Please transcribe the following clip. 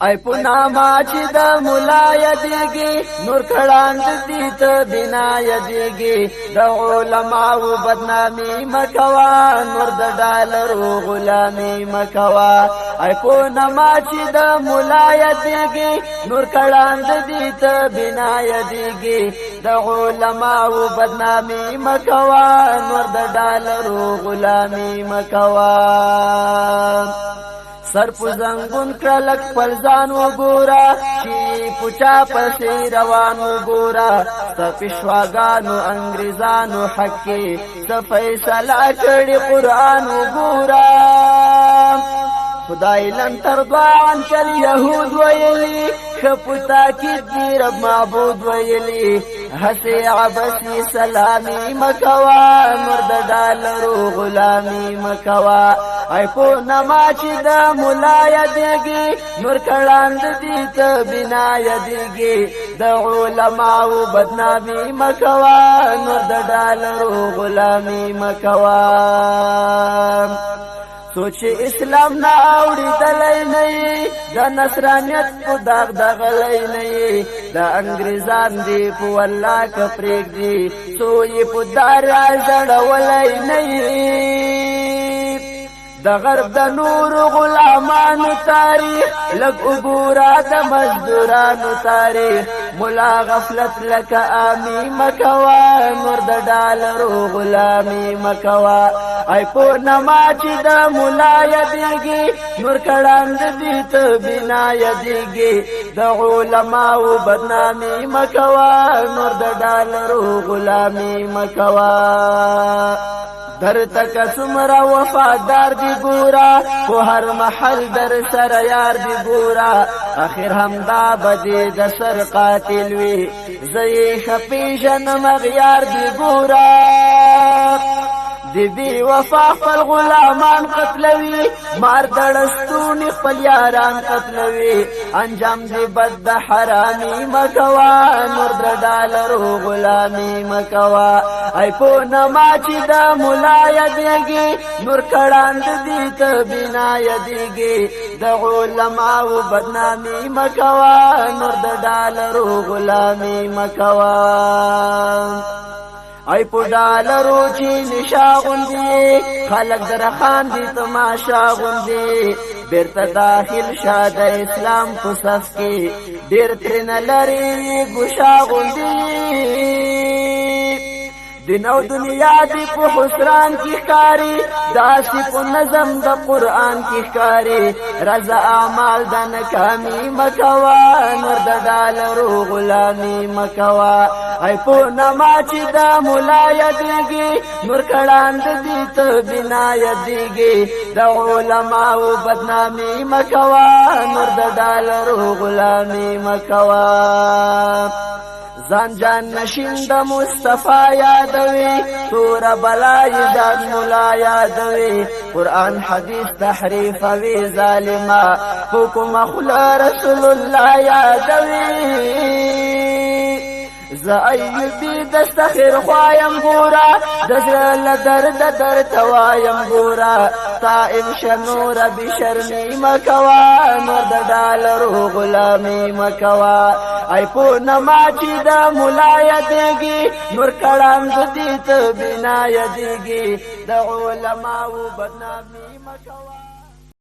ای پونا ما چې د مولا یادېږي نور کړاند دي ته بنا یادېږي د علماو بدنامي مکوا نور د ډالرو غلامي مکوا ای پونا ما چې د مولا یادېږي نور کړاند دي ته بنا یادېږي د علماو بدنامي مکوا نور د ډالرو غلامي مکوا سر پزنګون کلک پلزان وګورا چې پچا پسې روان وګورا ست پښواګانو انګريزانو حق کې ست فیصله کړي قران وګورا خدای لن ترضان کل يهود ویلی خپتا کی دی رب معبود ویلی حسی عبسی سلامی مکوا مرد ډالرو غلامی مکوا ای پو نما چې د مولا یادېږي نور کړاند دي ته بنا یادېږي د علماو بدنامي مکوا نور د ډالرو غلامی مکوا سوچ اسلام نا اوڑی دلی نئی دا نصرانیت پو داغ دغلی نئی دا انگریزان دی پو اللہ کپریک دی سوی پو دار آزڑ ولی نئی دا غرب دا نور غلامانو تاریخ لگ عبورا دا مزدورانو تاریخ ملا غفلت لک آمی مکوا نور دا ڈالرو غلامی مکوا ای پو نما چې د مولا یادېږي نور کړاند دي ته بنا یادېږي د علماو بدنامي مکوا نور د ډالرو غلامي مکوا در تک څومره وفادار دی ګورا په هر محل در سره یار دی ګورا اخر هم دا بدی د سر قاتل وی زئی خپیشن مغیار دی ګورا دی بی وفا خپل غلامان قتلوی مار دړستونی خپل یاران قتلوی انجام دی بد د حرامي مکوا نور د ډالرو غلامی مکوا ای پو نما چې د مولا یادېږي نور کړاند دي ته بنا یادېږي د علماو بدنامي مکوا نور د ډالرو غلامی مکوا ای پو ډالرو چې نشا غوندي خلک درخان دي تماشا غوندي بیرته داخل شاد اسلام په صف کې ډېر ترنه لري ګوشا غوندي دین او دنیا دی په حسران کی ښکاری داسې په نظم د قرآن کی ښکاری رضا اعمال د ناکامی مکوا نور د ډالرو غلامی مکوا ای په نما چې د مولا یادېږي نور کړاند دي ته بنا یادېږي د علماو بدنامي مکوا نور د ډالرو غلامی مکوا ځان جان نشین د مصطفی یادوي تور بلای ځان مولا یادوي قرآن حدیث تحریف وی ظالما حکم خلا رسول الله یادوي زایبی دستخیر خوایم ګورا دزل درد در توایم ګورا طائب شنور بشرمی مکوا نور د ډالرو غلامی مکوا ای پو نما چې د مولا یادېږي نور کړاند دي ته بنا یادېږي د علماو بدنامي مکوا